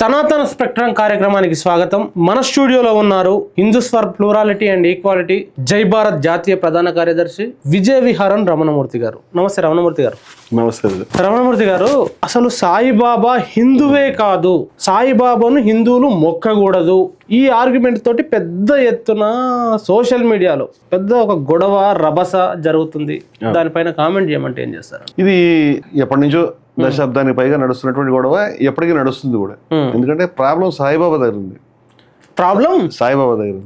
సనాతన స్పెక్ట్రమ్ కార్యక్రమానికి స్వాగతం. మన స్టూడియోలో ఉన్నారు Hindus for plurality and equality జై భారత్ జాతీయ ప్రధాన కార్యదర్శి విజయ విహారన్ రమణమూర్తి గారు. నమస్తే రమణమూర్తి గారు. నమస్తే రమణమూర్తి గారు, అసలు సాయిబాబా హిందువే కాదు, సాయిబాబాను హిందువులు మొక్కకూడదు, ఈ ఆర్గ్యుమెంట్ తోటి పెద్ద ఎత్తున సోషల్ మీడియాలో పెద్ద ఒక గొడవ రభస జరుగుతుంది. దానిపైన కామెంట్ చేయమంటే ఏం చేస్తారు? ఇది ఎప్పటి నుంచో దశాబ్దానికి పైగా నడుస్తున్నటువంటి గొడవ, ఎప్పటికీ నడుస్తుంది కూడా. ఎందుకంటే ప్రాబ్లం సాయిబాబా దగ్గర ఉంది. సాయిబాబా దగ్గర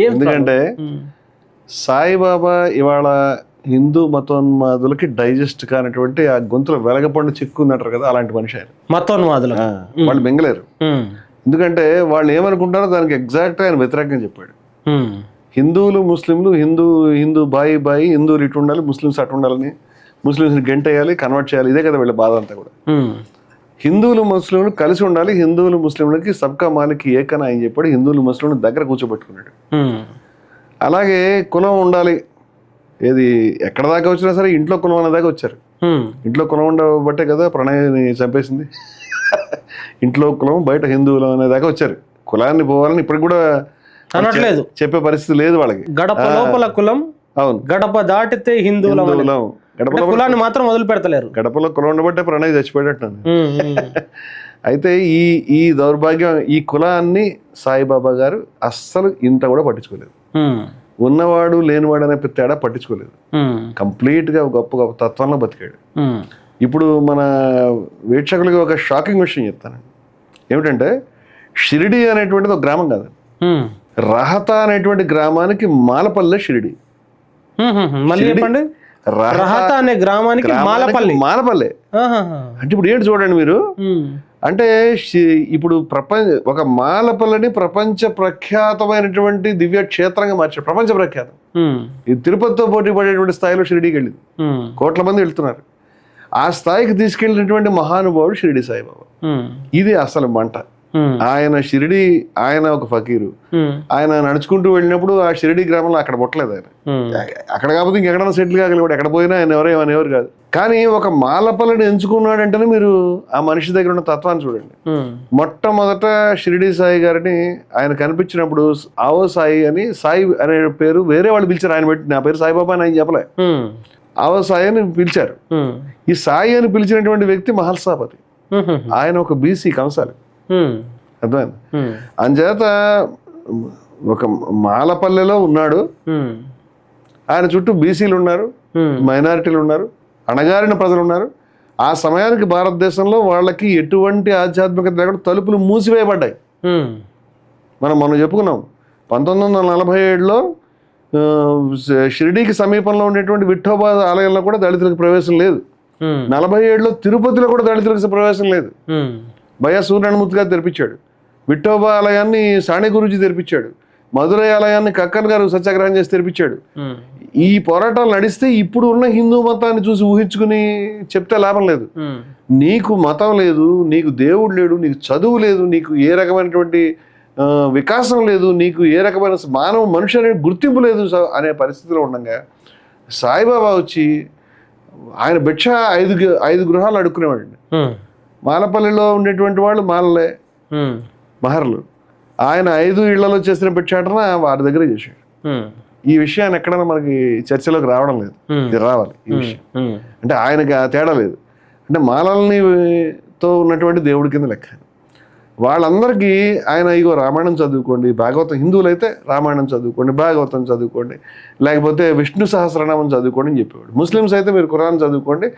ఎందుకంటే సాయిబాబా ఇవాళ హిందూ మతోన్మాదులకి డైజెస్ట్ కానటువంటి ఆ గొంతులో వెలగపండు చిక్కుందంటారు కదా, అలాంటి మనిషి ఆయన. మతోన్మాదులు వాళ్ళు మింగలేరు. ఎందుకంటే వాళ్ళు ఏమనుకుంటారో దానికి ఎగ్జాక్ట్ ఆయన వ్యతిరేకంగా చెప్పాడు. హిందువులు ముస్లింలు హిందూ బాయి హిందువులు ఇటు ఉండాలి, ముస్లిమ్స్ అటు ఉండాలని, ముస్లిమ్స్ని గెంటేయాలి, కన్వర్ట్ చేయాలి, ఇదే కదా వీళ్ళ బాధ అంతా కూడా. హిందువులు ముస్లింలు కలిసి ఉండాలి, హిందువులు ముస్లింలకి సబ్కా మాలిక్ ఏకన అని చెప్పాడు. హిందువులు ముస్లింలు దగ్గర కూర్చోబెట్టుకున్నాడు. అలాగే కులం ఉండాలి, ఏది ఎక్కడ దాకా వచ్చినా సరే ఇంట్లో కులం అనే దాకా వచ్చారు. ఇంట్లో కులం ఉండబట్టే కదా ప్రణయ్ని చంపేసింది. ఇంట్లో కులం బయట హిందువులు అనే దాకా వచ్చారు. కులాన్ని పోవాలని ఇప్పటికి కూడా అనట్లేదు, చెప్పే పరిస్థితి లేదు వాళ్ళకి. గడప లోపల కులం, అవును, గడప దాటితే హిందువులం, కులాన్ని మాత్రం వదిలి పెడతలేరు. గడపలో కులం ఉండబట్టే ప్రణయ్ చచ్చిపోయేటట్టు. అయితే ఈ దౌర్భాగ్యం, ఈ కులాన్ని సాయిబాబా గారు అస్సలు ఇంత కూడా పట్టించుకోలేదు. ఉన్నవాడు లేనివాడు అనే తేడా పట్టించుకోలేదు. కంప్లీట్ గా గొప్ప గొప్ప తత్వంలో బతికాడు. ఇప్పుడు మన వీక్షకులకి ఒక షాకింగ్ విషయం చెప్తానండి. ఏమిటంటే షిరిడి అనేటువంటిది ఒక గ్రామం కాదు. రహత అనేటువంటి గ్రామానికి మాలపల్లె షిరిడి. రహత అనే గ్రామానికి మాలపల్లె అంటే ఇప్పుడు ఏంటి చూడండి మీరు. అంటే ఇప్పుడు ఒక మాలపల్లిని ప్రపంచ ప్రఖ్యాతమైనటువంటి దివ్య క్షేత్రంగా మార్చారు. ప్రపంచ ప్రఖ్యాతం. ఈ తిరుపతితో పోటీ పడేటువంటి స్థాయిలో షిరిడీకి వెళ్ళింది. కోట్ల మంది వెళ్తున్నారు. ఆ స్థాయికి తీసుకెళ్ళినటువంటి మహానుభావుడు షిరిడి సాయిబాబా. ఇది అసలు మంట. ఆయన షిరిడి, ఆయన ఒక ఫకీరు. ఆయన నడుచుకుంటూ వెళ్ళినప్పుడు ఆ షిరిడి గ్రామంలో అక్కడ పుట్టలేదు ఆయన. అక్కడ కాకపోతే ఇంకెక్కడైనా సెటిల్ కాగలిగాడు. ఎక్కడ పోయినా ఆయన ఎవరు కాదు. కానీ ఒక మాలపల్లిని ఎంచుకున్నాడంటేనే మీరు ఆ మనిషి దగ్గర ఉన్న తత్వాన్ని చూడండి. మొట్టమొదట షిరిడి సాయి గారిని ఆయన కనిపించినప్పుడు ఆవో సాయి అని, సాయి అనే పేరు వేరే వాళ్ళు పిలిచారు. ఆయన పెట్టి నా పేరు సాయిబాబా అని ఆయన చెప్పలే, ఆవో సాయి అని పిలిచారు. ఈ సాయి అని పిలిచినటువంటి వ్యక్తి మహల్సాపతి. ఆయన ఒక బీసీ కంసాలి. అర్థమైంది. అంచేత ఒక మాలపల్లెలో ఉన్నాడు. ఆయన చుట్టూ బీసీలు ఉన్నారు, మైనారిటీలు ఉన్నారు, అణగారిన ప్రజలు ఉన్నారు. ఆ సమయానికి భారతదేశంలో వాళ్ళకి ఎటువంటి ఆధ్యాత్మికత లేకుండా తలుపులు మూసివేయబడ్డాయి. మనం చెప్పుకున్నాం 1947లో షిరిడీకి సమీపంలో ఉండేటువంటి విఠోబా ఆలయంలో కూడా దళితులకు ప్రవేశం లేదు. 47లో తిరుపతిలో కూడా దళితులకు ప్రవేశం లేదు. భయ సూర్యనారాయణమూర్తి గారు తెరిపించాడు. విఠోబా ఆలయాన్ని సాణి గురూజీ తెరిపించాడు. మధురై ఆలయాన్ని కక్కన్ గారు సత్యాగ్రహం చేసి తెరిపించాడు. ఈ పోరాటాలు నడిస్తే ఇప్పుడు ఉన్న హిందూ మతాన్ని చూసి ఊహించుకుని చెప్తే లాభం లేదు. నీకు మతం లేదు, నీకు దేవుడు లేడు, నీకు చదువు లేదు, నీకు ఏ రకమైనటువంటి వికాసం లేదు, నీకు ఏ రకమైన మనిషి అనే గుర్తింపు లేదు అనే పరిస్థితిలో ఉండగా సాయిబాబా వచ్చి ఆయన భిక్ష 5 గృహాలు అడుక్కునేవాడండి. మాలపల్లిలో ఉండేటువంటి వాళ్ళు మాలలే, మహర్లు. ఆయన 5 ఇళ్లలో చేసిన భిక్షాటన వారి దగ్గర చేశాడు. ఈ విషయాన్ని ఎక్కడైనా మనకి చర్చలోకి రావడం లేదు. ఇది రావాలి ఈ విషయం. అంటే ఆయనకి ఆ తేడా లేదు. అంటే మాలలతో ఉన్నటువంటి దేవుడి కింద లెక్క. వాళ్ళందరికీ ఆయన ఇగో రామాయణం చదువుకోండి, భాగవతం, హిందువులు అయితే రామాయణం చదువుకోండి, భాగవతం చదువుకోండి, లేకపోతే విష్ణు సహస్రనామం చదువుకోండి అని చెప్పేవాడు. ముస్లిమ్స్ అయితే మీరు ఖురాన్ చదువుకోండి,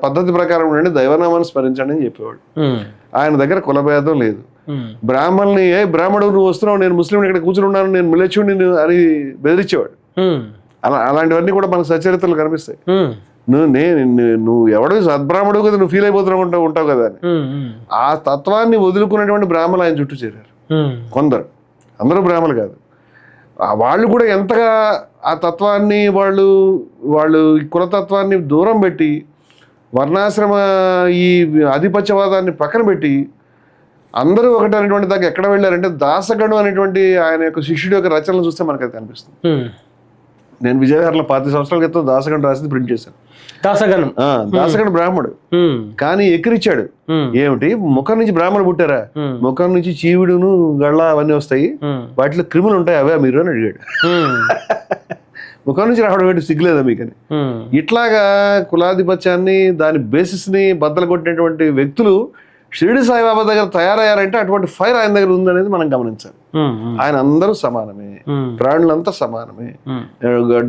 పద్ధతి ప్రకారం ఉండండి, దైవనామాన్ని స్మరించండి అని చెప్పేవాడు. ఆయన దగ్గర కులభేదం లేదు. బ్రాహ్మణుని బ్రాహ్మణుడు నువ్వు వస్తున్నావు, నేను ముస్లింని ఇక్కడ కూర్చుని ఉన్నాను, నేను మిలేచుడిని అని బెదిరించేవాడు. అలాంటివన్నీ కూడా మనకు సచరిత్రలు కనిపిస్తాయి. నువ్వు ఎవడో సద్బ్రాహ్మడు కదా, నువ్వు ఫీల్ అయిపోతున్నావు ఉంటావు కదా అని. ఆ తత్వాన్ని వదులుకున్నటువంటి బ్రాహ్మణులు ఆయన చుట్టూ చేరారు. కొందరు, అందరూ బ్రాహ్మణులు కాదు. వాళ్ళు కూడా ఎంతగా ఆ తత్వాన్ని వాళ్ళు కులతత్వాన్ని దూరం పెట్టి, వర్ణాశ్రమ ఈ ఆధిపత్యవాదాన్ని పక్కన పెట్టి అందరూ ఒకటి అనేటువంటి దాకా ఎక్కడ వెళ్ళారంటే దాసగడు అనేటువంటి ఆయన యొక్క శిష్యుడి యొక్క రచనలు చూస్తే మనకు అది కనిపిస్తుంది. నేను విజయవాడలో 5 సంవత్సరాల క్రితం దాసగంట రాసింది ప్రింట్ చేశాను. దాసగణం. దాసగంట బ్రాహ్మడు కానీ ఎక్కిరిచ్చాడు. ఏమిటి ముఖం నుంచి బ్రాహ్మణుడు పుట్టారా? ముఖం నుంచి చీవుడును గళ్ళ అవన్నీ వస్తాయి, వాటిలో క్రిములు ఉంటాయి, అవే మీరు అని అడిగాడు. ముఖం నుంచి రావడం ఏంటి, సిగ్గులేదా మీకని? ఇట్లాగా కులాధిపత్యాన్ని దాని బేసిస్ ని బద్దలు కొట్టినటువంటి వ్యక్తులు షిరిడి సాయిబాబా దగ్గర తయారయ్యారంటే అటువంటి ఫైర్ ఆయన దగ్గర ఉందనేది మనం గమనించాలి. ఆయన అందరూ సమానమే, ప్రాణులంతా సమానమే.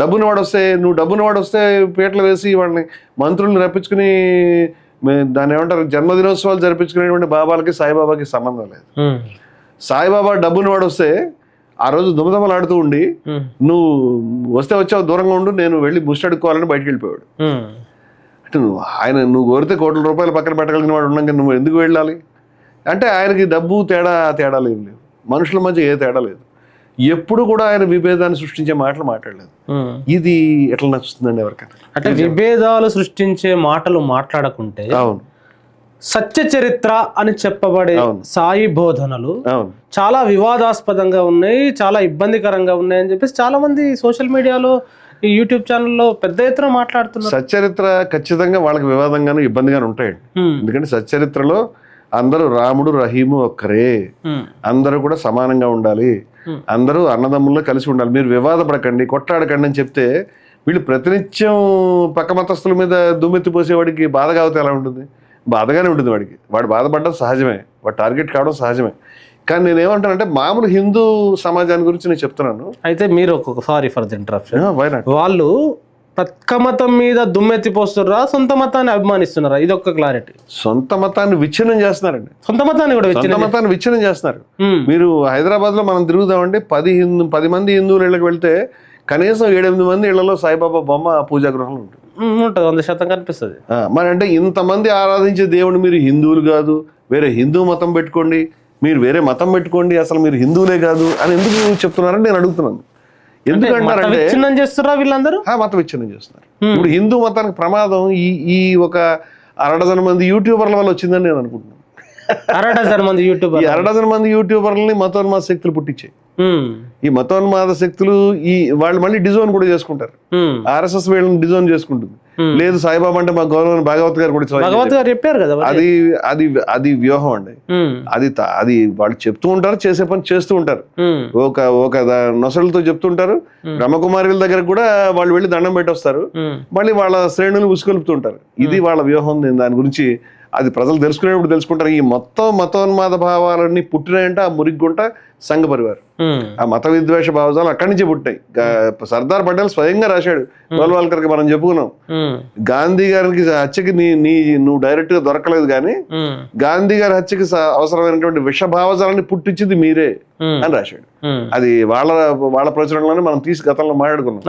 డబ్బుని వాడు వస్తే పీటలు వేసి వాళ్ళని మంత్రుల్ని రప్పించుకుని దాన్ని ఏమంటారు జన్మదినోత్సవాలు జరిపించుకునేటువంటి బాబాలకి సాయిబాబాకి సంబంధం లేదు. సాయిబాబా డబ్బుని వాడు వస్తే ఆ రోజు దుమదమలాడుతూ ఉండి నువ్వు వస్తే వచ్చావు దూరంగా ఉండు, నేను వెళ్ళి బుస్ట్ అడుక్కోవాలని బయటకు వెళ్ళిపోయాడు. అంటే నువ్వు కోరితే కోట్ల రూపాయలు పక్కన పెట్టగలిగిన వాడు ఉన్నాక నువ్వు ఎందుకు వెళ్ళాలి అంటే ఆయనకి డబ్బు తేడాలు ఏం లేవు, మనుషుల మధ్య ఏ తేడా లేదు. ఎప్పుడు కూడా ఆయన విభేదాన్ని సృష్టించే మాటలు మాట్లాడలేదు. ఇది ఎట్లా నచ్చుతుందండి ఎవరికైనా? అంటే విభేదాలు సృష్టించే మాటలు మాట్లాడకుంటే అవును సత్య చరిత్ర అని చెప్పబడే సాయి బోధనలు చాలా వివాదాస్పదంగా ఉన్నాయి, చాలా ఇబ్బందికరంగా ఉన్నాయి అని చెప్పేసి చాలా మంది సోషల్ మీడియాలో ఈ యూట్యూబ్ ఛానల్లో పెద్ద ఎత్తున మాట్లాడుతున్నారు. సచ్చరిత్ర ఖచ్చితంగా వాళ్ళకి వివాదంగాను ఇబ్బందిగాను ఉంటాయండి. ఎందుకంటే సచ్చరిత్రలో అందరూ రాముడు రహీము ఒక్కరే, అందరూ కూడా సమానంగా ఉండాలి, అందరూ అన్నదమ్ముల్లో కలిసి ఉండాలి, మీరు వివాదపడకండి కొట్లాడకండి అని చెప్తే వీళ్ళు ప్రతినిత్యం పక్క మతస్థుల మీద దుమ్మెత్తి పోసేవాడికి బాధ కాకపోతే ఎలా ఉంటుంది? బాధగానే ఉంటుంది వాడికి. వాడు బాధపడడం సహజమే, వాడు టార్గెట్ కావడం సహజమే. కానీ నేనేమంటానంటే మామూలు హిందూ సమాజాన్ని గురించి నేను చెప్తున్నాను. అయితే మీరు సారీ ఫర్ ది ఇంటరప్షన్, వాళ్ళు పక్క మతం మీద దుమ్మెత్తి పోస్తున్నారా, సొంత మతాన్ని అభిమానిస్తున్నారా? ఇది ఒక్క క్లారిటీ. సొంత మతాన్ని విచ్ఛిన్నం చేస్తున్నారండి, సొంత మతాన్ని విచ్ఛిన్నం చేస్తున్నారు. మీరు హైదరాబాద్ లో మనం తిరుగుదామంటే 10 మంది హిందువుల ఇళ్ళకి వెళ్తే కనీసం 7-8 మంది ఇళ్లలో సాయిబాబా బొమ్మ పూజా గృహంలో ఉంటుంది. 100% కనిపిస్తుంది. మరి అంటే ఇంతమంది ఆరాధించే దేవుడు మీరు హిందువులు కాదు, వేరే హిందూ మతం పెట్టుకోండి, మీరు వేరే మతం పెట్టుకోండి, అసలు మీరు హిందువులే కాదు అని ఎందుకు చెప్తున్నారని నేను అడుగుతున్నాను. ఎందుకంటారంటే చేస్తారా వీళ్ళందరూ మత విచ్ఛిన్నం చేస్తున్నారు. ఇప్పుడు హిందూ మతానికి ప్రమాదం ఈ ఒక 6 మంది యూట్యూబర్ల వల్ల వచ్చిందని నేను అనుకుంటున్నాను. 6 మంది యూట్యూబర్లని మతోన్మాద శక్తులు పుట్టించాయి. ఈ మతోన్మాద శక్తులు వాళ్ళు మళ్ళీ డిజోన్ కూడా చేసుకుంటారు. RSS వీళ్ళని డిజోన్ చేసుకుంటుంది. లేదు సాయిబాబా అంటే మా గౌరవం భాగవత్ గారు కూడా చెప్పారు కదా, అది వ్యూహం అండి. అది వాళ్ళు చెప్తూ ఉంటారు, చేసే పని చేస్తూ ఉంటారు. ఒక నొసలతో చెప్తుంటారు. బ్రహ్మకుమారుల దగ్గర కూడా వాళ్ళు వెళ్ళి దండం పెట్టొస్తారు, మళ్ళీ వాళ్ళ శ్రేణులు ఉసుకొలుపుతుంటారు. ఇది వాళ్ళ వ్యూహం. నేను దాని గురించి అది ప్రజలు తెలుసుకునేప్పుడు తెలుసుకుంటారు. ఈ మొత్తం మతోన్మాద భావాలన్నీ పుట్టినాయంటే ఆ మురిగ్గుంట సంఘ పరివారం, ఆ మత విద్వేష భావాలు అక్కడి నుంచి పుట్టాయి. సర్దార్ పటేల్ స్వయంగా రాశాడు, గోల్వాల్కర్ కి మనం చెప్పుకున్నాం, గాంధీ గారికి హత్యకి నువ్వు డైరెక్ట్ గా దొరకలేదు కానీ గాంధీ గారి హత్యకి అవసరమైనటువంటి విష భావజాలాన్ని పుట్టించింది మీరే అని రాశాడు. అది వాళ్ళ ప్రచురణలోనే మనం తీసి గతంలో మాట్లాడుకున్నాం.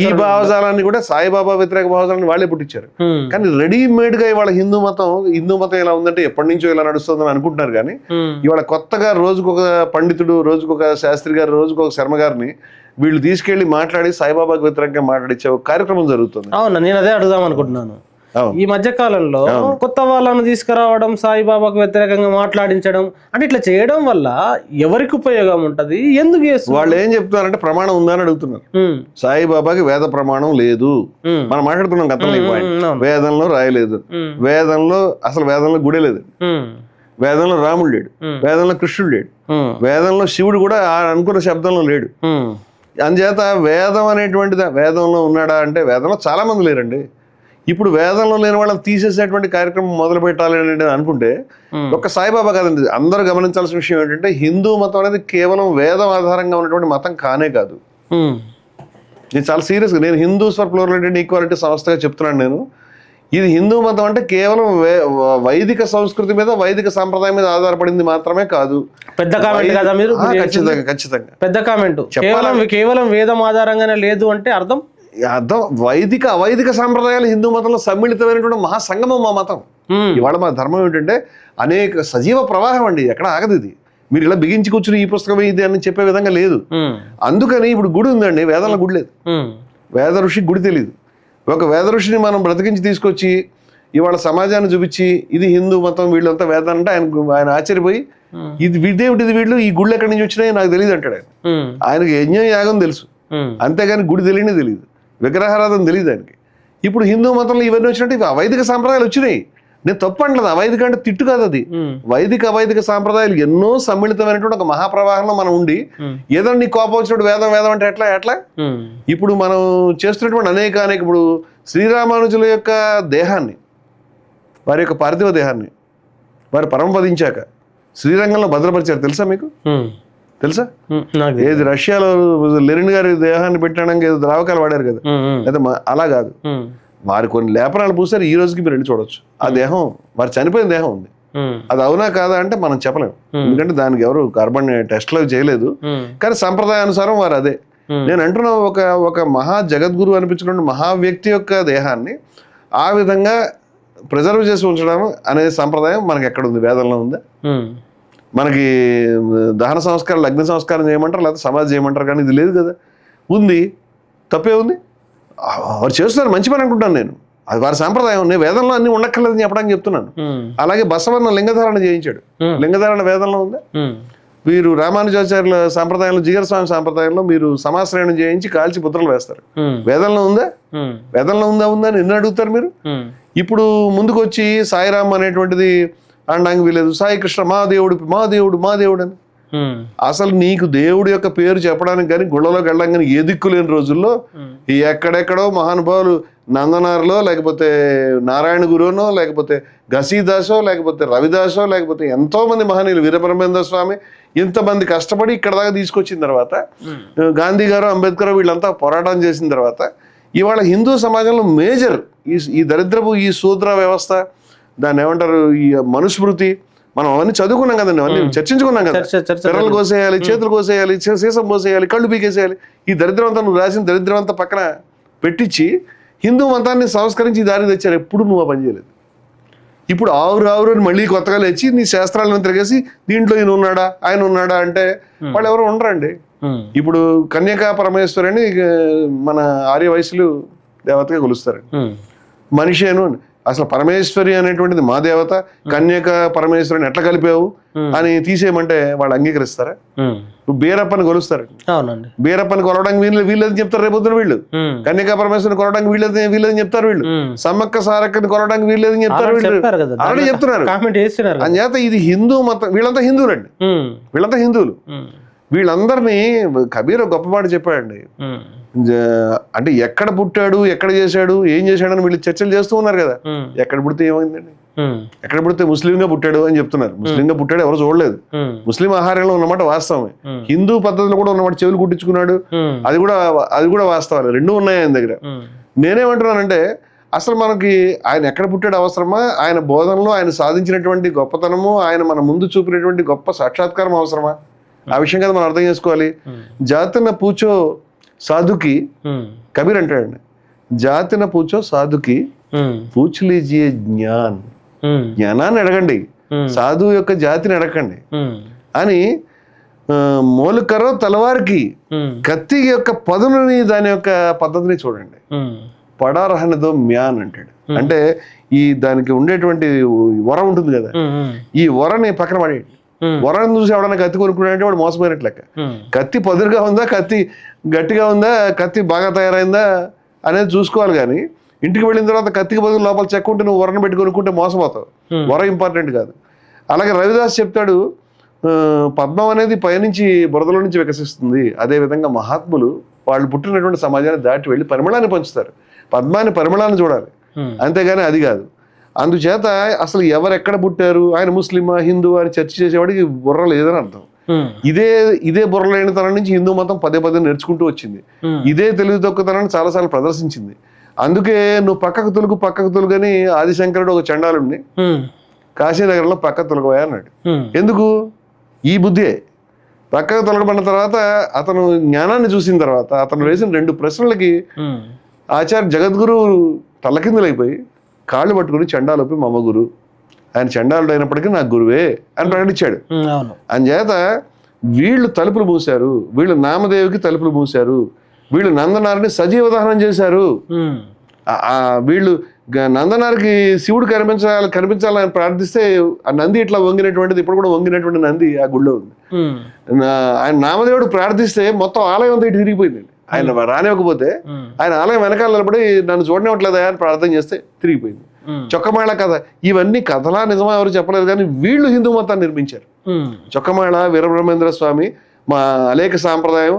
ఈ భావజాలాన్ని కూడా సాయిబాబా వ్యతిరేక భావజాలాన్ని వాళ్ళే పుట్టించారు. కానీ రెడీమేడ్ గా ఇవాళ హిందూ మతం ఎలా ఉందంటే ఎప్పటి నుంచో ఇలా నడుస్తుందని అనుకుంటున్నారు. కానీ ఇవాళ కొత్తగా రోజుకొక పండితుడు, రోజుకొక శాస్త్రి గారు, రోజుకొక శర్మ గారిని వీళ్ళు తీసుకెళ్లి మాట్లాడి సాయిబాబాకి వ్యతిరేకంగా మాట్లాడించే ఒక కార్యక్రమం జరుగుతుంది. అవునా, నేను అదే అడుగుదాం అనుకుంటున్నాను. ఈ మధ్య కాలంలో కొత్త వాళ్ళను తీసుకురావడం, సాయిబాబాకు వ్యతిరేకంగా మాట్లాడించడం అంటే ఇట్లా చేయడం వల్ల ఎవరికి ఉపయోగం ఉంటది, ఎందుకు చేస్తారు? వాళ్ళు ఏం చెప్తున్నారంటే ప్రమాణం ఉందని అడుగుతున్నారు. సాయిబాబాకి వేద ప్రమాణం లేదు. మనం మాట్లాడుతున్నాం గతంలో, వేదంలో రాయలేదు, వేదంలో గుడి లేదు, వేదంలో రాముడు లేడు, వేదంలో కృష్ణుడు లేడు, వేదంలో శివుడు కూడా అనుకున్న శబ్దంలో లేడు. అందుచేత వేదం అనేటువంటిది వేదంలో ఉన్నాడా అంటే వేదంలో చాలా మంది లేరండి. ఇప్పుడు వేదంలో లేని వాళ్ళని తీసేసేటువంటి కార్యక్రమం మొదలు పెట్టాలి అని అనుకుంటే ఒక్క సాయిబాబా కాదండి, అందరూ గమనించాల్సిన విషయం ఏంటంటే హిందూ మతం అనేది కేవలం వేదం ఆధారంగా ఉన్నటువంటి మతం కానే కాదు. నేను చాలా సీరియస్గా నేను Hindus for plurality and equality సంస్థగా చెప్తున్నాను. నేను ఇది హిందూ మతం అంటే కేవలం వైదిక సంస్కృతి మీద, వైదిక సాంప్రదాయం మీద ఆధారపడింది మాత్రమే కాదు. పెద్ద కామెంట్ కదా మీరు? ఖచ్చితంగా పెద్ద కామెంట్. కేవలం వేదం ఆధారంగానే లేదు అంటే అర్థం అవైదిక సాంప్రదాయాలు హిందూ మతంలో సమ్మిళితమైనటువంటి మహాసంగమం మా మతం. ఇవాళ మా ధర్మం ఏంటంటే అనేక సజీవ ప్రవాహం అండి, ఎక్కడ ఆగదు. ఇది మీరు ఇలా బిగించి కూర్చుని ఈ పుస్తకం ఇది అని చెప్పే విధంగా లేదు. అందుకని ఇప్పుడు గుడి ఉందండి, వేదంలో గుడి లేదు, వేద ఋషికి గుడి తెలియదు. ఒక వేద ఋషిని మనం బ్రతికించి తీసుకొచ్చి ఇవాళ సమాజాన్ని చూపించి ఇది హిందూ మతం వీళ్ళంతా వేదం అంటే ఆయన ఆశ్చర్యపోయి ఇది వీళ్ళు ఈ గుళ్ళు ఎక్కడి నుంచి వచ్చినాయి నాకు తెలియదు అంటాడు. ఆయనకి యజ్ఞం యాగం తెలుసు, అంతేగాని గుడి తెలియనే తెలియదు, విగ్రహారాధన తెలియదు దానికి. ఇప్పుడు హిందూ మతంలో ఇవన్నీ వచ్చినట్టు ఇవి అవైదిక సాంప్రదాయాలు వచ్చినాయి. నేను తప్పు అంటలేదు, అవైదిక అంటే తిట్టు కాదు అది. వైదిక అవైదిక సాంప్రదాయాలు ఎన్నో సమ్మిళితమైనటువంటి ఒక మహాప్రవాహంలో మనం ఉండి ఏదైనా నీ కోపం వచ్చినప్పుడు వేదం అంటే ఎట్లా ఇప్పుడు మనం చేస్తున్నటువంటి అనేక ఇప్పుడు శ్రీరామానుజుల యొక్క దేహాన్ని, వారి యొక్క పార్థివ దేహాన్ని వారు పరమపదించాక శ్రీరంగంలో భద్రపరిచారు. తెలుసా మీకు? తెలుసా? ఏది రష్యాలో లెనిన్ గారి దేహాన్ని పెట్టడానికి ఏదో ద్రావకాలు వాడారు కదా, అయితే అలా కాదు, వారి కొన్ని లేపనాలు పూసారు. ఈ రోజుకి మీరు వెళ్ళి చూడొచ్చు. ఆ దేహం వారు చనిపోయిన దేహం ఉంది. అది అవునా కాదా అంటే మనం చెప్పలేము, ఎందుకంటే దానికి ఎవరు కార్బన్ టెస్ట్లు చేయలేదు. కానీ సంప్రదాయానుసారం వారు అదే. నేను అంటున్నా, ఒక మహా జగద్గురు అనిపించుకున్న మహా వ్యక్తి యొక్క దేహాన్ని ఆ విధంగా ప్రిజర్వ్ చేసి ఉంచడం అనే సంప్రదాయం మనకి ఎక్కడ ఉంది? వేదంలో ఉందా? మనకి దహన సంస్కారం, అగ్ని సంస్కారం చేయమంటారు, లేకపోతే సమాధి చేయమంటారు, కానీ ఇది లేదు కదా. ఉంది, తప్పే ఉంది. వారు చేస్తున్నారు, మంచి పని అనుకుంటాను నేను. అది వారి సాంప్రదాయం. నేను వేదంలో అన్ని ఉండక్కర్లేదని చెప్పడానికి చెప్తున్నాను. అలాగే బసవన్న లింగధారణ చేయించాడు. లింగధారణ వేదంలో ఉందా? వీరు రామానుజాచార్యుల సాంప్రదాయంలో, జిగర స్వామి సాంప్రదాయంలో మీరు సమాశ్రయణం చేయించి కాల్చి పుత్రలు వేస్తారు. వేదంలో ఉందా? వేదంలో ఉందా అని ఎన్ని అడుగుతారు మీరు? ఇప్పుడు ముందుకు వచ్చి సాయిరామ్ అనేటువంటిది అనడానికి వీలేదు. సాయి కృష్ణ మా దేవుడు అని. అసలు నీకు దేవుడి యొక్క పేరు చెప్పడానికి కానీ గుళ్ళలోకి వెళ్ళడం కానీ ఏ దిక్కు లేని రోజుల్లో ఎక్కడెక్కడో మహానుభావులు నందనార్లో, లేకపోతే నారాయణ గురువునో, లేకపోతే ఘసీదాసో, లేకపోతే రవిదాసో, లేకపోతే ఎంతో మంది మహనీయులు, వీరబ్రహ్మేంద్ర స్వామి, ఇంతమంది కష్టపడి ఇక్కడ దాకా తీసుకొచ్చిన తర్వాత, గాంధీ గారు, అంబేద్కర్ వీళ్ళంతా పోరాటం చేసిన తర్వాత ఇవాళ హిందూ సమాజంలో మేజర్ ఈ దరిద్రపు ఈ శూద్ర వ్యవస్థ, దాన్ని ఏమంటారు, ఈ మనుస్మృతి, మనం అవన్నీ చదువుకున్నాం కదండి, అవన్నీ చర్చించుకున్నాం కదా. పిర్రలు కోసేయాలి, చేతులు కోసేయాలి, సీసం కోసేయాలి, కళ్ళు పీకేసేయాలి. ఈ దరిద్రం అంతా, నువ్వు రాసిన దరిద్రం అంతా పక్కన పెట్టించి హిందూ మతాన్ని సంస్కరించి దారి తెచ్చారు. ఎప్పుడు నువ్వు ఆ పని చేయలేదు. ఇప్పుడు ఆవురు అని మళ్ళీ కొత్తగా లేచి నీ శాస్త్రాలను తిరిగేసి దీంట్లో ఆయన ఉన్నాడా అంటే వాళ్ళు ఎవరు ఉండరండి. ఇప్పుడు కన్యకా పరమేశ్వరి అని మన ఆర్య వయసులు దేవతగా కొలుస్తారు. మనిషి అసలు పరమేశ్వరి అనేటువంటిది మా దేవత, కన్యక పరమేశ్వరిని ఎట్లా కలిపావు అని తీసేయమంటే వాళ్ళు అంగీకరిస్తారా? బీరప్పని కొలుస్తారు. బీరప్పని కొలవడానికి వీళ్ళని చెప్తారు రేపొద్దున వీళ్ళు. కన్యకా పరమేశ్వరిని కొలవడానికి వీళ్ళని చెప్తారు వీళ్ళు. సమ్మక్క సారక్కని కొలవడానికి వీళ్ళని చెప్తారు వీళ్ళు. అలాగే చెప్తున్నారు. అంచేత ఇది హిందూ మతం. వీళ్ళంతా హిందువులండి, వీళ్ళంతా హిందువులు. వీళ్ళందరినీ కబీర్ గొప్ప మాట చెప్పాడండి. అంటే ఎక్కడ పుట్టాడు, ఎక్కడ చేశాడు, ఏం చేశాడని వీళ్ళు చర్చలు చేస్తూ ఉన్నారు కదా. ఎక్కడ పుడితే ఏమైందండి? ఎక్కడ పుడితే ముస్లింగా పుట్టాడు అని చెప్తున్నారు. ముస్లింగా పుట్టాడు ఎవరు చూడలేదు. ముస్లిం ఆహారంలో ఉన్నమాట వాస్తవమే. హిందూ పద్ధతిలో కూడా ఉన్నమాట, చెవులు కుట్టించుకున్నాడు, అది కూడా వాస్తవాలు. రెండూ ఉన్నాయి ఆయన దగ్గర. నేనేమంటున్నానంటే అసలు మనకి ఆయన ఎక్కడ పుట్టాడు అవసరమా? ఆయన బోధనలో ఆయన సాధించినటువంటి గొప్పతనము, ఆయన మన ముందు చూపినటువంటి గొప్ప సాక్షాత్కారం అవసరమా? ఆ విషయం కదా మనం అర్థం చేసుకోవాలి. జాతిన పూచో సాధుకి, కబీర్ అంటాడండి, జాతిన పూచో సాధుకి పూచ్ లీజియే జ్ఞానాన్ని అడగండి, సాధువు యొక్క జాతిని అడగండి అని. మోలుకరో తలవారికి, కత్తి యొక్క పదునుని, దాని యొక్క పద్ధతిని చూడండి. పడారహనదో మ్యాన్ అంటాడు. అంటే దానికి ఉండేటువంటి వర ఉంటుంది కదా, ఈ వరని పక్కన పడేయండి. వరని చూసి ఎవడన్నా కత్తి కొనుక్కున్నాడంటే వాడు మోసపోయినట్లు లెక్క. కత్తి పదురుగా ఉందా, కత్తి గట్టిగా ఉందా, కత్తి బాగా తయారైందా అనేది చూసుకోవాలి. కానీ ఇంటికి వెళ్ళిన తర్వాత కత్తికి బదులు లోపల చెక్కుంటే నువ్వు వరను పెట్టి కొనుక్కుంటే మోసపోతావు. వర ఇంపార్టెంట్ కాదు. అలాగే రవిదాస్ చెప్తాడు, పద్మం అనేది పైనుంచి బురదలో నుంచి వికసిస్తుంది. అదేవిధంగా మహాత్ములు వాళ్ళు పుట్టినటువంటి సమాజాన్ని దాటి వెళ్ళి పరిమళాన్ని పంచుతారు. పద్మాన్ని పరిమళాన్ని చూడాలి, అంతేగాని అది కాదు. అందుచేత అసలు ఎవరెక్కడ పుట్టారు, ఆయన ముస్లిమా హిందూ అని చర్చ చేసేవాడికి బుర్ర లేదని అర్థం. ఇదే బుర్రలేనితనం నుంచి హిందూ మతం పదే నేర్చుకుంటూ వచ్చింది. ఇదే తెలివి తక్కువతనాన్ని చాలాసార్లు ప్రదర్శించింది. అందుకే నువ్వు పక్కకు తొలుగు అని ఆదిశంకరుడు ఒక చండాలుడిని కాశీనగర్లో పక్కకు తొలగవా అన్నాడు. ఎందుకు? ఈ బుద్ధే. పక్కకు తొలగబడిన తర్వాత అతను జ్ఞానాన్ని చూసిన తర్వాత అతను వేసిన 2 ప్రశ్నలకి ఆచార్య జగద్గురు తల్లకిందులైపోయి కాళ్ళు పట్టుకుని చండాలొప్పి మమ్మ గురు, ఆయన చండాలుడు అయినప్పటికీ నాకు గురువే అని ప్రకటించాడు. అంచేత వీళ్ళు తలుపులు మూశారు, వీళ్ళు నామదేవికి తలుపులు మూశారు, వీళ్ళు నందనారిని సజీవ దహనం చేశారు. వీళ్ళు నందనారికి శివుడు కనిపించాలని ప్రార్థిస్తే ఆ నంది ఇట్లా వంగినటువంటిది, ఇప్పుడు కూడా వంగినటువంటి నంది ఆ గుళ్ళో ఉంది. ఆయన నామదేవుడు ప్రార్థిస్తే మొత్తం ఆలయం అంతా ఇటు తిరిగిపోయిందండి. ఆయన రానివ్వకపోతే ఆయన ఆలయం వెనకాల నిలబడి నన్ను చూడనివ్వట్లేదా అని ప్రార్థన చేస్తే తిరిగిపోయింది. చొక్కమేళ కథ, ఇవన్నీ కథలా నిజమా ఎవరు చెప్పలేదు, కానీ వీళ్ళు హిందూ మతాన్ని నిర్మించారు. చొక్కమేళ, వీరబ్రహ్మేంద్ర స్వామి, మా అనేక సాంప్రదాయం,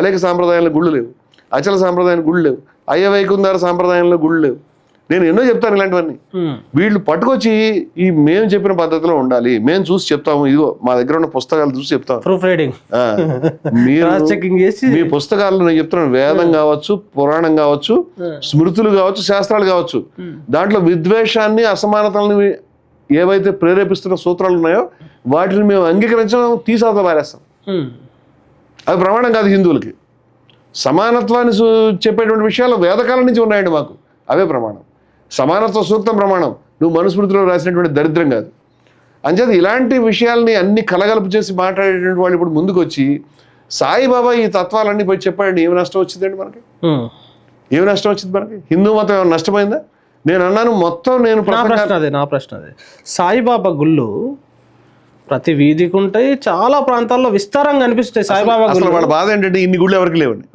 అనేక సాంప్రదాయాల గుళ్ళు లేవు, అచల సాంప్రదాయాల గుళ్ళు లేవు, అయ్య వైకుందార సాంప్రదాయంలో గుళ్ళు లేవు. నేను ఎన్నో చెప్తాను ఇలాంటివన్నీ. వీళ్ళు పట్టుకొచ్చి ఈ మేము చెప్పిన పద్ధతిలో ఉండాలి, మేము చూసి చెప్తాము, ఇదిగో మా దగ్గర ఉన్న పుస్తకాలు చూసి చెప్తాము. మీరు మీ పుస్తకాలు నేను చెప్తున్నాను, వేదం కావచ్చు, పురాణం కావచ్చు, స్మృతులు కావచ్చు, శాస్త్రాలు కావచ్చు, దాంట్లో విద్వేషాన్ని, అసమానతల్ని ఏవైతే ప్రేరేపిస్తున్న సూత్రాలు ఉన్నాయో వాటిని మేము అంగీకరించడం, తీసాత పారేస్తాం. అవి ప్రమాణం కాదు హిందువులకి. సమానత్వాన్ని చెప్పేటువంటి విషయాలు వేదకాలం నుంచి ఉన్నాయండి మాకు, అవే ప్రమాణం. సమానత్వ సూక్తం ప్రమాణం, నువ్వు మనుస్మృతిలో రాసినటువంటి దరిద్రం కాదు. అంచేత ఇలాంటి విషయాల్ని అన్ని కలగలుపు చేసి మాట్లాడేటువంటి వాళ్ళు ఇప్పుడు ముందుకు వచ్చి సాయిబాబా ఈ తత్వాలన్నీ పోయి చెప్పండి, ఏమి నష్టం వచ్చిందండి మనకి? ఏమి నష్టం వచ్చింది మనకి? హిందూ మతం ఏమైనా నష్టమైందా? నేను అన్నాను మొత్తం నేను నా ప్రశ్న అదే. సాయిబాబా గుళ్ళు ప్రతి వీధికి ఉంటాయి, చాలా ప్రాంతాల్లో విస్తారంగా కనిపిస్తాయి సాయిబాబా గుళ్ళు. వాళ్ళ బాధ ఏంటంటే ఇన్ని గుళ్ళు ఎవరికి లేవండి.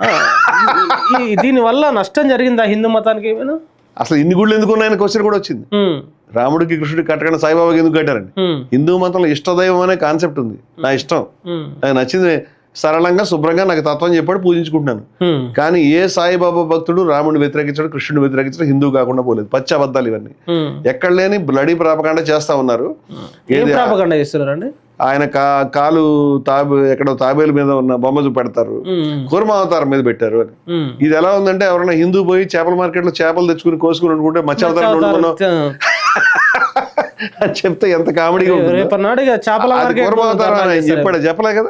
దీని వల్ల నష్టం జరిగిందా హిందూ మతానికి ఏమైనా? అసలు ఇన్ని గుళ్ళు ఎందుకు ఉన్నాయని క్వశ్చన్ కూడా వచ్చింది. రాముడికి కృష్ణుడికి కట్టకుండా సాయిబాబాకి ఎందుకు కట్టారండి? హిందూ మతంలో ఇష్టదైవం అనే కాన్సెప్ట్ ఉంది. నా ఇష్టం, నాకు నచ్చింది, సరళంగా శుభ్రంగా నాకు తత్వం చెప్పాడు, పూజించుకుంటున్నాను. కానీ ఏ సాయిబాబా భక్తుడు రాముడిని వ్యతిరేకించాడు, కృష్ణుడిని వ్యతిరేకించాడు, హిందూ కాకుండా పోలేదు. పచ్చి అబద్ధాలు ఇవన్నీ. ఎక్కడ లేని బ్లడీ ప్రాపకాండ చేస్తా ఉన్నారు. ఆయన కాలు ఎక్కడో తాబేలు మీద ఉన్న బొమ్మ పెడతారు, కూర్మ అవతారం మీద పెట్టారు అని. ఇది ఎలా ఉందంటే, ఎవరైనా హిందూ పోయి చేపల మార్కెట్ లో చేపలు తెచ్చుకుని కోసుకుని అనుకుంటే మత్స్య అవతారం వండుకున్నాం అని చెప్తే ఎంత కామెడీగా ఉంటుంది. కూర్మ అవతారం ఆయన చెప్పాడు, చెప్పలే కదా,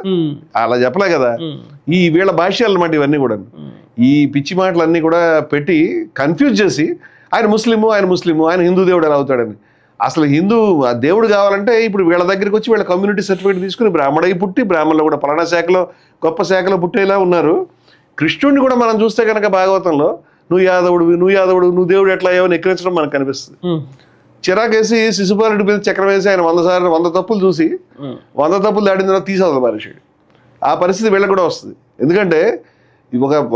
అలా చెప్పలే కదా. ఈ వీళ్ళ భాష్యాలు అన్నమాట ఇవన్నీ కూడా. ఈ పిచ్చి మాటలన్నీ కూడా పెట్టి కన్ఫ్యూజ్ చేసి ఆయన ముస్లిము, ఆయన హిందూ దేవుడు ఎలా అవుతాడని. అసలు హిందూ దేవుడు కావాలంటే ఇప్పుడు వీళ్ళ దగ్గరికి వచ్చి వీళ్ళ కమ్యూనిటీ సర్టిఫికేట్ తీసుకుని బ్రాహ్మణై పుట్టి, బ్రాహ్మణులు కూడా పలానా శాఖలో గొప్ప శాఖలో పుట్టేలా ఉన్నారు. కృష్ణుడిని కూడా మనం చూస్తే కనుక భాగవతంలో నువ్వు యాదవుడు, నువ్వు దేవుడు ఎట్లా అయ్యావని ఎక్కిరించడం మనకు కనిపిస్తుంది. చిరాకేసి శిశుపాలుడి మీద చక్రం వేసి ఆయన 100 తప్పులు చూసి 100 తప్పులు దాటిన తర్వాత తీసేది మనిషిడు. ఆ పరిస్థితి వీళ్ళకి కూడా వస్తుంది. ఎందుకంటే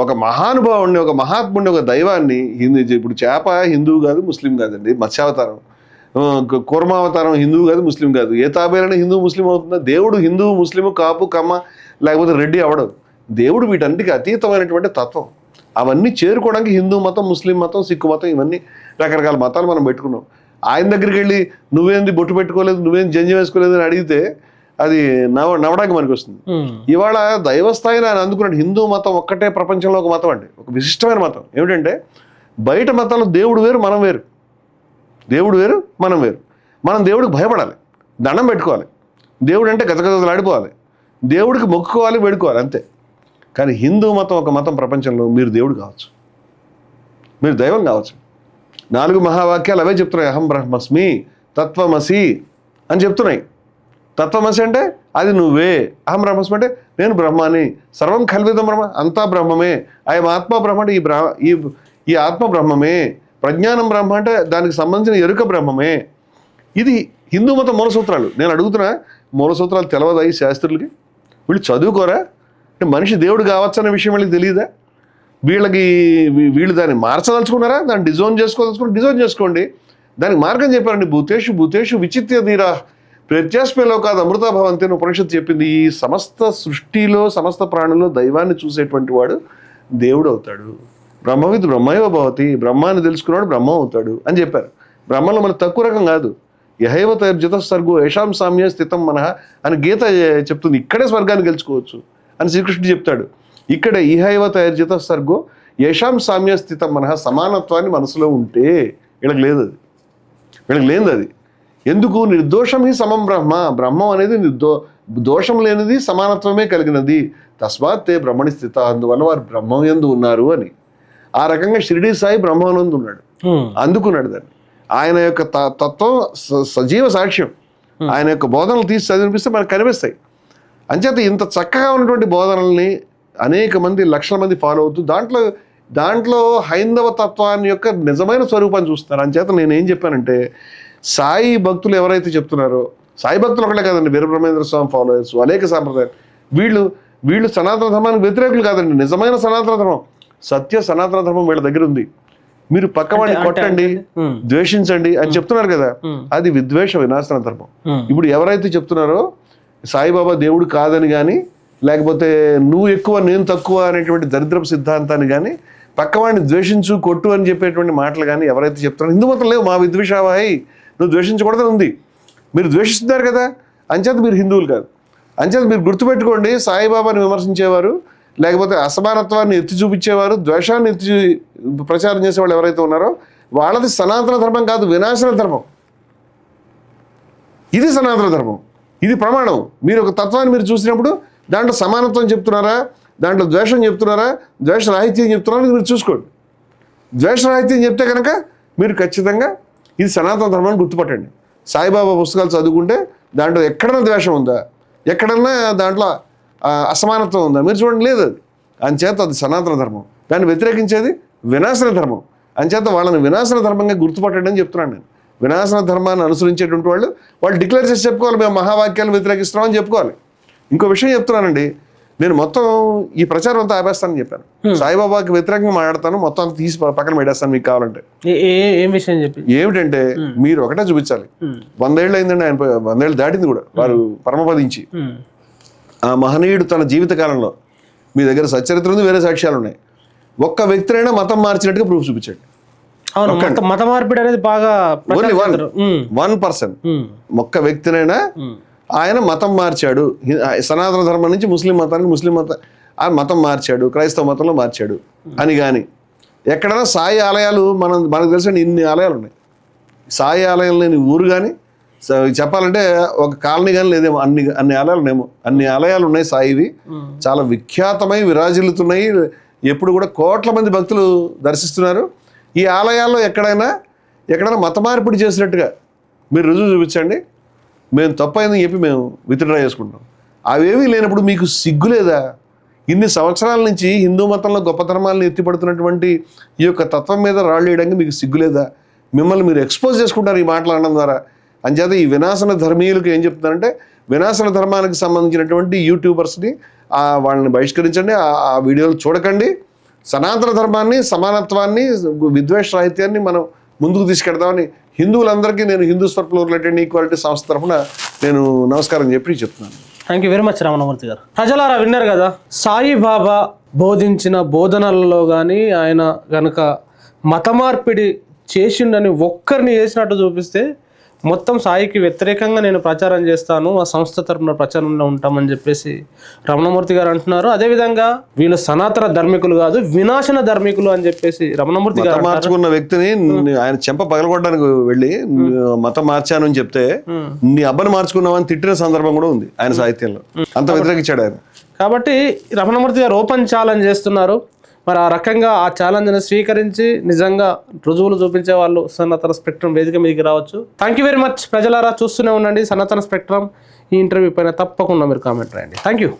ఒక మహానుభావుడిని, ఒక మహాత్ముడిని, ఒక దైవాన్ని, ఇప్పుడు చేప హిందువు కాదు, ముస్లిం కాదండి, మత్స్యావతారం, కూర్మావతారం హిందువు కాదు, ముస్లిం కాదు. ఏ తాబేలైనా హిందూ ముస్లిం అవుతుందా? దేవుడు హిందూ, ముస్లిము, కాపు, కమ్మ, లేకపోతే రెడ్డి అవడం. దేవుడు వీటన్నిటికీ అతీతమైనటువంటి తత్వం. అవన్నీ చేరుకోవడానికి హిందూ మతం, ముస్లిం మతం, సిక్కు మతం, ఇవన్నీ రకరకాల మతాలు మనం పెట్టుకున్నాం. ఆయన దగ్గరికి వెళ్ళి నువ్వేంది బొట్టు పెట్టుకోలేదు, నువ్వేం జంజం వేసుకోలేదు అని అడిగితే అది నవ్వడానికి మనకి వస్తుంది. ఇవాళ దైవస్థాయిని ఆయన అందుకున్నాడు. హిందూ మతం ఒక్కటే ప్రపంచంలో ఒక మతం అండి, ఒక విశిష్టమైన మతం. ఏమిటంటే బయట మతాల్లో దేవుడు వేరు, మనం వేరు. దేవుడు వేరు, మనం వేరు. మనం దేవుడికి భయపడాలి, దండం పెట్టుకోవాలి, దేవుడు అంటే గజగజలాడిపోవాలి, దేవుడికి మొక్కుకోవాలి, వేడుకోవాలి, అంతే. కానీ హిందూ మతం ఒక మతం ప్రపంచంలో. మీరు దేవుడు కావచ్చు, మీరు దైవం కావచ్చు. 4 మహావాక్యాలు అవే చెప్తున్నాయి. అహం బ్రహ్మస్మి, తత్వమసి అని చెప్తున్నాయి. తత్వమసి అంటే అది నువ్వే, అహం బ్రహ్మస్మి అంటే నేను బ్రహ్మాని, సర్వం కల్విదం బ్రహ్మ, అంతా బ్రహ్మమే, ఆయన ఆత్మ బ్రహ్మ అంటే ఈ ఆత్మ బ్రహ్మమే, ప్రజ్ఞానం బ్రహ్మ అంటే దానికి సంబంధించిన ఎరుక బ్రహ్మమే. ఇది హిందూ మతం మూలసూత్రాలు. నేను అడుగుతున్నా, మూలసూత్రాలు తెలవదా ఈ శాస్త్రులకి? వీళ్ళు చదువుకోరా? అంటే మనిషి దేవుడు కావచ్చు అనే విషయం వీళ్ళకి తెలియదా? వీళ్ళు దాన్ని మార్చదలుచుకున్నారా? దాన్ని డిజైన్ చేసుకోండి. దానికి మార్గం చెప్పారండి. భూతేషు విచిత్య ధీరా ప్రత్యాస్పేలోకాదు అమృత భవంతి అని ఉపనిషత్తు చెప్పింది. ఈ సమస్త సృష్టిలో, సమస్త ప్రాణుల్లో దైవాన్ని చూసేటువంటి వాడు దేవుడు అవుతాడు. బ్రహ్మవిద్ బ్రహ్మైవ భవతి, బ్రహ్మాన్ని తెలుసుకున్నాడు బ్రహ్మ అవుతాడు అని చెప్పారు. బ్రహ్మలో మనకు తక్కువ రకం కాదు. యహైవ తైర్జిత సర్గో యశాం సామ్య స్థితం మనః అని గీత చెప్తుంది. ఇక్కడే స్వర్గాన్ని గెలుచుకోవచ్చు అని శ్రీకృష్ణుడు చెప్తాడు. ఇక్కడే ఇహైవ తైర్జిత సర్గో యశాం సామ్య స్థితం మనః, సమానత్వాన్ని మనసులో ఉంటే వీళ్ళకి లేనిది అది. ఎందుకు? నిర్దోషం హి సమం బ్రహ్మం అనేది దోషం లేనిది, సమానత్వమే కలిగినది. తస్మాత్ తే బ్రహ్మణి స్థిత, అందువల్ల వారు బ్రహ్మం యందు ఉన్నారు అని. ఆ రకంగా షిరిడి సాయి బ్రహ్మానంద ఉన్నాడు, అందుకున్నాడు దాన్ని. ఆయన యొక్క తత్వం సజీవ సాక్ష్యం. ఆయన యొక్క బోధనలు తీసి చదివినిపిస్తే మనకు కనిపిస్తాయి. అంచేత ఇంత చక్కగా ఉన్నటువంటి బోధనల్ని అనేక మంది, లక్షల మంది ఫాలో అవుతూ దాంట్లో హైందవ తత్వాన్ని యొక్క నిజమైన స్వరూపాన్ని చూస్తున్నారు. అంచేత నేనేం చెప్పానంటే, సాయి భక్తులు ఎవరైతే చెప్తున్నారో, సాయి భక్తులు ఒకటే కాదండి, వీరబ్రహ్మేంద్ర స్వామి ఫాలోయర్స్, అనేక సాంప్రదాయాలు, వీళ్ళు సనాతన ధర్మానికి వ్యతిరేకులు కాదండి, నిజమైన సనాతన ధర్మం, సత్య సనాతన ధర్మం వీళ్ళ దగ్గర ఉంది. మీరు పక్కవాడిని కొట్టండి, ద్వేషించండి అని చెప్తున్నారు కదా, అది విద్వేష వినాశన ధర్మం. ఇప్పుడు ఎవరైతే చెప్తున్నారో సాయిబాబా దేవుడు కాదని కానీ, లేకపోతే నువ్వు ఎక్కువ నేను తక్కువ అనేటువంటి దరిద్రపు సిద్ధాంతాన్ని కానీ, పక్కవాడిని ద్వేషించు కొట్టు అని చెప్పేటువంటి మాటలు కానీ ఎవరైతే చెప్తున్నారో, హిందూ మతం లేవు, మా విద్వేషావాయి నువ్వు ద్వేషించకూడదని ఉంది. మీరు ద్వేషిస్తున్నారు కదా, అంచేత మీరు హిందువులు కాదు. అంచేత మీరు గుర్తుపెట్టుకోండి, సాయిబాబాని విమర్శించేవారు, లేకపోతే అసమానత్వాన్ని ఎత్తి చూపించేవారు, ద్వేషాన్ని ప్రచారం చేసేవాళ్ళు ఎవరైతే ఉన్నారో వాళ్ళది సనాతన ధర్మం కాదు, వినాశన ధర్మం. ఇది సనాతన ధర్మం, ఇది ప్రమాణం. మీరు ఒక తత్వాన్ని మీరు చూసినప్పుడు దాంట్లో సమానత్వం చెప్తున్నారా, దాంట్లో ద్వేషం చెప్తున్నారా, ద్వేష రాహిత్యం చెప్తున్నారా మీరు చూసుకోండి. ద్వేష రాహిత్యం చెప్తే కనుక మీరు ఖచ్చితంగా ఇది సనాతన ధర్మాన్ని గుర్తుపట్టండి. సాయిబాబా పుస్తకాలు చదువుకుంటే దాంట్లో ఎక్కడన్నా ద్వేషం ఉందా, ఎక్కడన్నా దాంట్లో అసమానత్వం ఉందా మీరు చూడండి, లేదు. అది అంచేత అది సనాతన ధర్మం, దాన్ని వ్యతిరేకించేది వినాశన ధర్మం. అంచేత వాళ్ళని వినాశన ధర్మంగా గుర్తుపట్టండి అని చెప్తున్నాను నేను. వినాశన ధర్మాన్ని అనుసరించేటువంటి వాళ్ళు డిక్లేర్ చేసి చెప్పుకోవాలి, మేము మహావాక్యాలు వ్యతిరేకిస్తున్నామని చెప్పుకోవాలి. ఇంకో విషయం చెప్తున్నానండి, నేను మొత్తం ఈ ప్రచారం అంతా ఆపేస్తానని చెప్పాను. సాయిబాబాకి వ్యతిరేకంగా మాట్లాడతాను, మొత్తం అంతా తీసి పక్కన పెట్టేస్తాను మీకు కావాలంటే. ఏం విషయం చెప్పి ఏమిటంటే మీరు ఒకటే చూపించాలి. 100 ఏళ్ళు అయిందండి ఆయన, 100 ఏళ్ళు దాటింది కూడా వారు పరమపదించి. ఆ మహనీయుడు తన జీవిత కాలంలో, మీ దగ్గర సచరిత్ర ఉంది, వేరే సాక్ష్యాలు ఉన్నాయి, ఒక్క వ్యక్తినైనా మతం మార్చినట్టుగా ప్రూఫ్ చూపించాడు. మత మార్పిడి అనేది బాగా 1% ఒక్క వ్యక్తినైనా ఆయన మతం మార్చాడు, సనాతన ధర్మం నుంచి ముస్లిం మతానికి ఆ మతం మార్చాడు, క్రైస్తవ మతంలో మార్చాడు అని. కానీ ఎక్కడైనా సాయి ఆలయాలు మనకు తెలిసిన ఇన్ని ఆలయాలు ఉన్నాయి. సాయి ఆలయం లేని ఊరు కానీ చెప్పాలంటే ఒక కాలనీ కానీ లేదేమో, అన్ని ఆలయాలు ఉన్నాయేమో, అన్ని ఆలయాలు ఉన్నాయి సాయివి, చాలా విఖ్యాతమై విరాజిల్లుతున్నాయి. ఎప్పుడు కూడా కోట్ల మంది భక్తులు దర్శిస్తున్నారు. ఈ ఆలయాల్లో ఎక్కడైనా మత మార్పిడి చేసినట్టుగా మీరు రుజువు చూపించండి, మేము తప్పైందని చెప్పి మేము విత్డ్రా చేసుకుంటాం. అవేమీ లేనప్పుడు మీకు సిగ్గు లేదా? ఇన్ని సంవత్సరాల నుంచి హిందూ మతంలో గొప్ప ధర్మాలను ఎత్తిపడుతున్నటువంటి ఈ యొక్క తత్వం మీద రాళ్ళు వేయడానికి మీకు సిగ్గు లేదా? మిమ్మల్ని మీరు ఎక్స్పోజ్ చేసుకుంటారు ఈ మాటలు అనడం ద్వారా. అంచేత ఈ వినాశన ధర్మీయులకు ఏం చెప్తున్నారంటే, వినాశన ధర్మానికి సంబంధించినటువంటి యూట్యూబర్స్ని వాళ్ళని బహిష్కరించండి, ఆ వీడియోలు చూడకండి. సనాతన ధర్మాన్ని, సమానత్వాన్ని, విద్వేష సాహిత్యాన్ని మనం ముందుకు తీసుకెడదామని హిందువులందరికీ నేను Hindus for plurality and equality సంస్థ తరఫున నేను నమస్కారం చెప్పి చెప్తున్నాను. Thank you very much Ramanamurthy గారు. ప్రజలారా విన్నారు కదా, సాయిబాబా బోధించిన బోధనలలో కానీ ఆయన గనక మత మార్పిడి చేసిండని ఒక్కరిని చేసినట్టు చూపిస్తే మొత్తం సాయికి వ్యతిరేకంగా నేను ప్రచారం చేస్తాను, ఆ సంస్థ తరపున ప్రచారంలో ఉంటామని చెప్పేసి రమణమూర్తి గారు అంటున్నారు. అదేవిధంగా వీళ్ళు సనాతన ధర్మికులు కాదు, వినాశన ధర్మికులు అని చెప్పేసి రమణమూర్తి గారు మార్చుకున్న వ్యక్తిని ఆయన చెంప పగలగొట్టడానికి వెళ్ళి మతం మార్చాను అని చెప్తే నీ అబ్బని మార్చుకున్నావని తిట్టిన సందర్భం కూడా ఉంది ఆయన సాహిత్యంలో. అంత వ్యతిరేకించాడు ఆయన. కాబట్టి రమణమూర్తి గారు ఓపెన్ ఛాలెంజ్ చేస్తున్నారు. మరి ఆ రకంగా ఆ ఛాలెంజ్ని స్వీకరించి నిజంగా రుజువులు చూపించే వాళ్ళు సనాతన స్పెక్ట్రమ్ వేదిక మీదకి రావచ్చు. Thank you very much. ప్రజలారా చూస్తూనే ఉండండి సనాతన స్పెక్ట్రమ్. ఈ ఇంటర్వ్యూ పైన తప్పకుండా మీరు కామెంట్ రాయండి. Thank you.